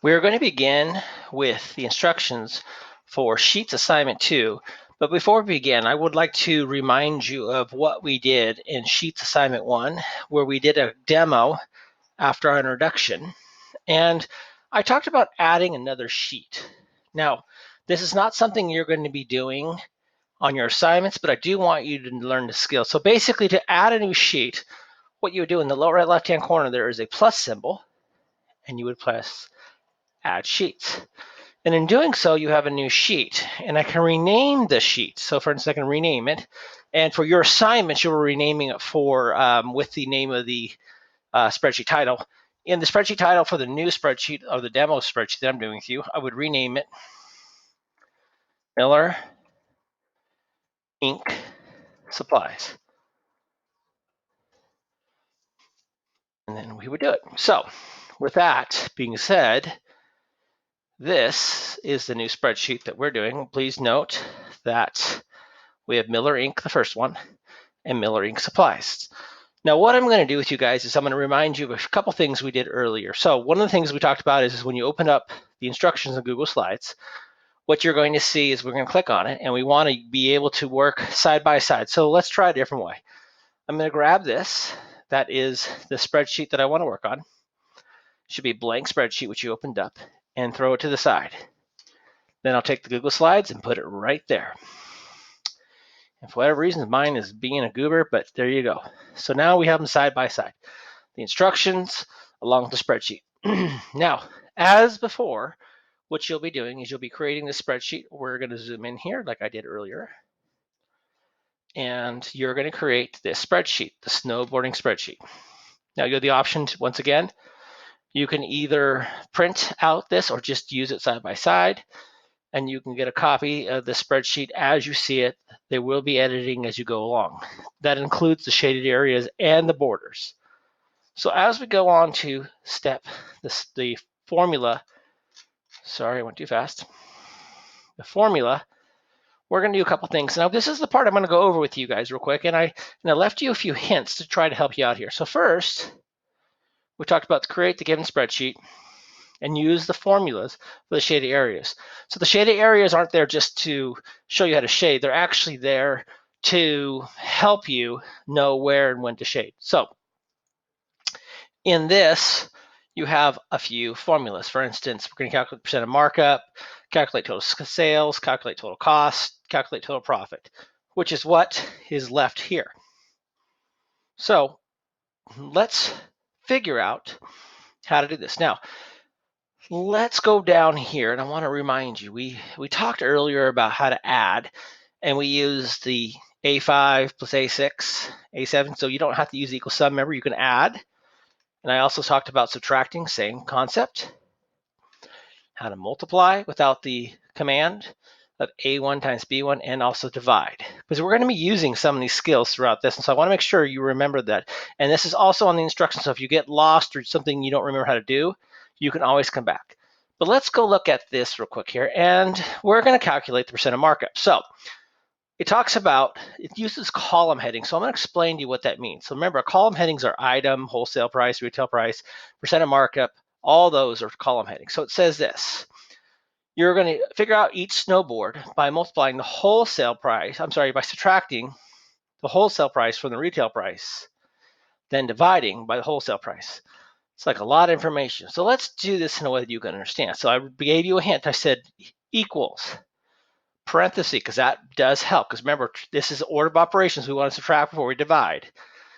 We're going to begin with the instructions for Sheets Assignment 2. But before we begin, I would like to remind you of what we did in Sheets Assignment 1, where we did a demo after our introduction. And I talked about adding another sheet. Now, this is not something you're going to be doing on your assignments, but I do want you to learn the skill. So basically, to add a new sheet, what you would do in the lower right left-hand corner, there is a plus symbol, and you would press Add Sheets. And in doing so, you have a new sheet, and I can rename the sheet. So for instance, I can rename it. And for your assignments, you're renaming it for with the name of the spreadsheet title. In the spreadsheet title for the new spreadsheet or the demo spreadsheet that I'm doing with you, I would rename it Miller Inc. Supplies. And then we would do it. So with that being said, this is the new spreadsheet that we're doing. Please note that we have Miller Inc., the first one, and Miller Inc. Supplies. Now, what I'm going to do with you guys is I'm going to remind you of a couple things we did earlier. So one of the things we talked about is when you open up the instructions in Google Slides, what you're going to see is we're going to click on it, and we want to be able to work side by side. So let's try a different way. I'm going to grab this. That is the spreadsheet that I want to work on. It should be a blank spreadsheet, which you opened up, and throw it to the side. Then I'll take the Google Slides and put it right there. And for whatever reason, mine is being a goober, but there you go. So now we have them side by side. The instructions along with the spreadsheet. Now, as before, what you'll be doing is you'll be creating the spreadsheet. We're going to zoom in here like I did earlier. And you're going to create this spreadsheet, the snowboarding spreadsheet. Now you have the option to, once again, you can either print out this or just use it side by side, and you can get a copy of the spreadsheet as you see it. They will be editing as you go along. That includes the shaded areas and the borders. So as we go on to step the formula, sorry, I went too fast. The formula, we're going to do a couple things. Now, this is the part I'm going to go over with you guys real quick, and I left you a few hints to try to help you out here. So first, we talked about create the given spreadsheet and use the formulas for the shaded areas. So the shaded areas aren't there just to show you how to shade. They're actually there to help you know where and when to shade. So in this, you have a few formulas. For instance, we're going to calculate percent of markup, calculate total sales, calculate total cost, calculate total profit, which is what is left here. So let's figure out how to do this. Now, let's go down here, and I want to remind you, we talked earlier about how to add, and we used the A5 plus A6, A7, so you don't have to use the equal sum. Remember, you can add. And I also talked about subtracting, same concept. How to multiply without the command of A1 times B1, and also divide. Because we're going to be using some of these skills throughout this, and so I want to make sure you remember that. And this is also on the instructions, so if you get lost or something you don't remember how to do, you can always come back. But let's go look at this real quick here, and we're going to calculate the percent of markup. So it talks about, it uses column headings. So I'm going to explain to you what that means. So remember, column headings are item, wholesale price, retail price, percent of markup. All those are column headings. So it says this. You're going to figure out each snowboard by multiplying the wholesale price, by subtracting the wholesale price from the retail price, then dividing by the wholesale price. It's like a lot of information. So let's do this in a way that you can understand. So I gave you a hint. I said equals parenthesis, because that does help. Because remember, this is order of operations. We want to subtract before we divide.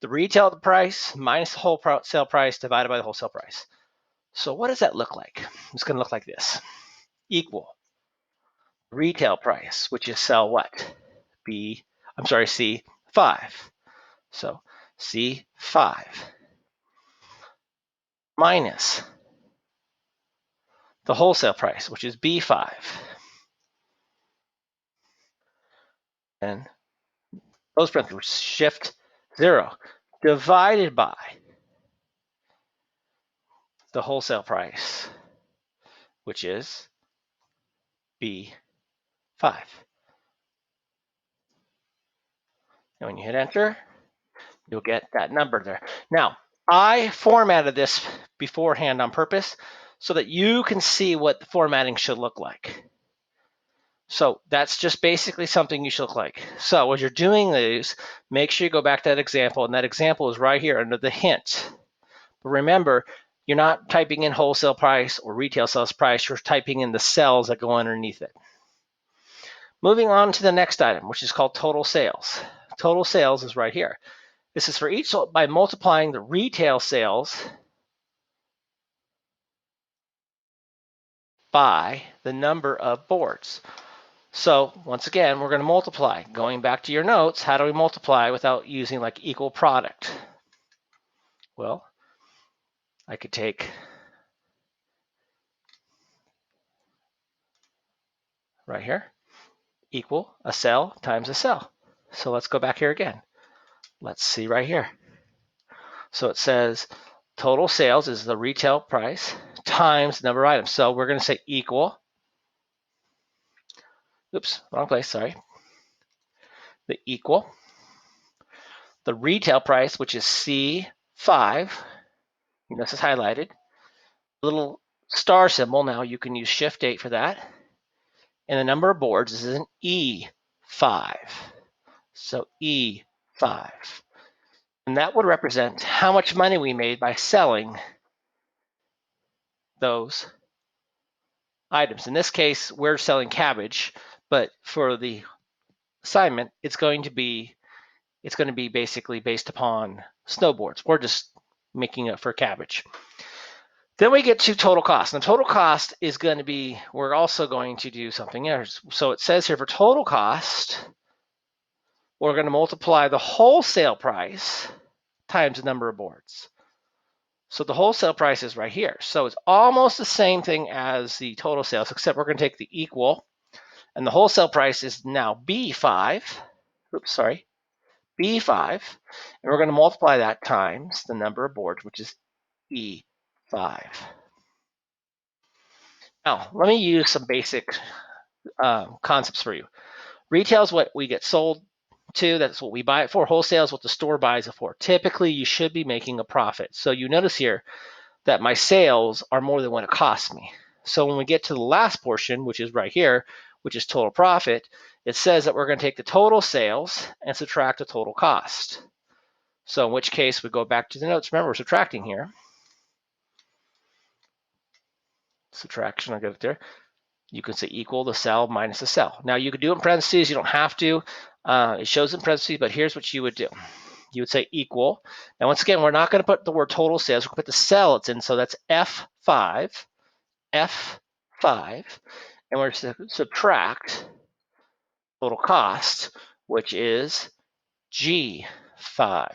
The retail price minus the wholesale price divided by the wholesale price. So what does that look like? It's going to look like this. Equal retail price, which is cell what? C5. So C5 minus the wholesale price, which is B5. And those parentheses shift 0 divided by the wholesale price, which is B5. And when you hit enter, you'll get that number there. Now, I formatted this beforehand on purpose so that you can see what the formatting should look like. So that's just basically something you should look like. So as you're doing these, make sure you go back to that example, and that example is right here under the hint. But remember, you're not typing in wholesale price or retail sales price, you're typing in the cells that go underneath it. Moving on to the next item, which is called total sales. Total sales is right here. This is for each by multiplying the retail sales by the number of boards. So once again, we're going to multiply. Going back to your notes, how do we multiply without using like equal product? Well, I could take right here, equal a cell times a cell. So let's go back here again. Let's see right here. So it says total sales is the retail price times the number of items. So we're going to say equal, oops, wrong place, sorry. The equal, the retail price, which is C5, you know, this is highlighted, little star symbol, now you can use Shift 8 for that. And the number of boards is an E5. So E5. And that would represent how much money we made by selling those items. In this case, we're selling cabbage, but for the assignment, it's going to be basically based upon snowboards. We're just making it for cabbage. Then we get to total cost. Now, total cost is going to be, we're also going to do something else. So it says here for total cost, we're going to multiply the wholesale price times the number of boards. So the wholesale price is right here. So it's almost the same thing as the total sales, except we're going to take the equal, and the wholesale price is now B5. Oops, sorry, B5, and we're going to multiply that times the number of boards, which is E5. Now, let me use some basic concepts for you. Retail is what we get sold to. That's what we buy it for. Wholesale is what the store buys it for. Typically, you should be making a profit. So you notice here that my sales are more than what it costs me. So when we get to the last portion, which is right here, which is total profit, it says that we're going to take the total sales and subtract the total cost. So in which case, we go back to the notes. Remember, we're subtracting here. Subtraction, I'll get it there. You can say equal the cell minus the cell. Now you could do it in parentheses, you don't have to. It shows in parentheses, but here's what you would do. You would say equal. Now once again, we're not going to put the word total sales, we're going to put the cell it's in, so that's F5, F5, and we're going to subtract total cost, which is G5.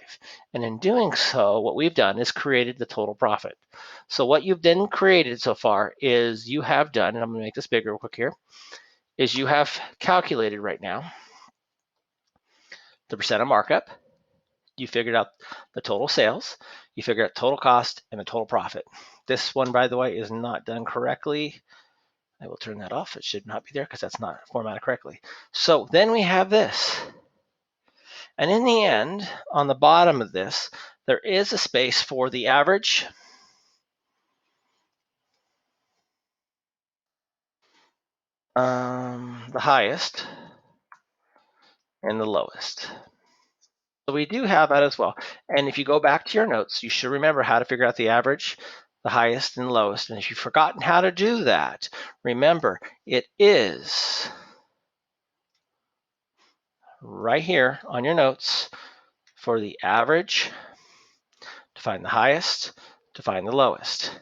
And in doing so, what we've done is created the total profit. So what you've then created so far is you have done, and I'm going to make this bigger real quick here, is you have calculated right now the percent of markup. You figured out the total sales. You figured out total cost and the total profit. This one, by the way, is not done correctly. I will turn that off. It should not be there because that's not formatted correctly. So then we have this. And in the end, on the bottom of this, there is a space for the average, the highest, and the lowest. So we do have that as well. And if you go back to your notes, you should remember how to figure out the average, the highest, and lowest. And if you've forgotten how to do that, remember it is right here on your notes for the average, to find the highest, to find the lowest.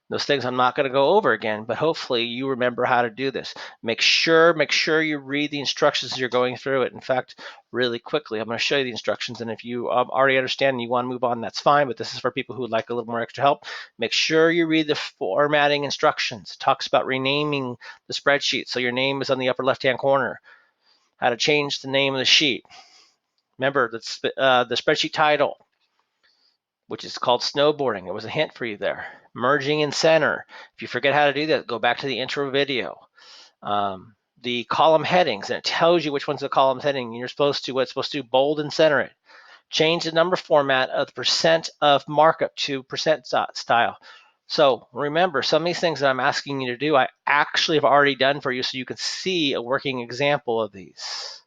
Those things I'm not going to go over again, but hopefully you remember how to do this. Make sure you read the instructions as you're going through it. In fact, really quickly, I'm going to show you the instructions, and if you already understand and you want to move on, that's fine, but this is for people who would like a little more extra help. Make sure you read the formatting instructions. It talks about renaming the spreadsheet so your name is on the upper left-hand corner, how to change the name of the sheet. Remember, the spreadsheet title, which is called snowboarding. There was a hint for you there. Merging in center. If you forget how to do that, go back to the intro video. The column headings, and it tells you which one's the column heading. You're supposed to bold and center it. Change the number format of the percent of markup to percent style. So remember, some of these things that I'm asking you to do, I actually have already done for you so you can see a working example of these.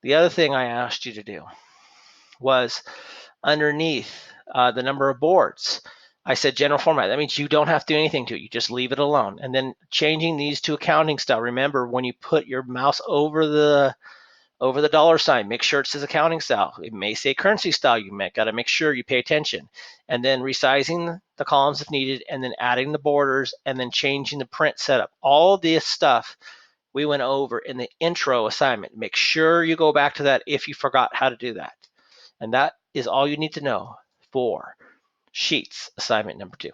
The other thing I asked you to do was underneath the number of boards. I said general format. That means you don't have to do anything to it. You just leave it alone. And then changing these to accounting style. Remember, when you put your mouse over the dollar sign, make sure it says accounting style. It may say currency style. You got to make sure you pay attention. And then resizing the columns if needed, and then adding the borders, and then changing the print setup. All this stuff we went over in the intro assignment. Make sure you go back to that if you forgot how to do that. And that is all you need to know for Sheets assignment number 2.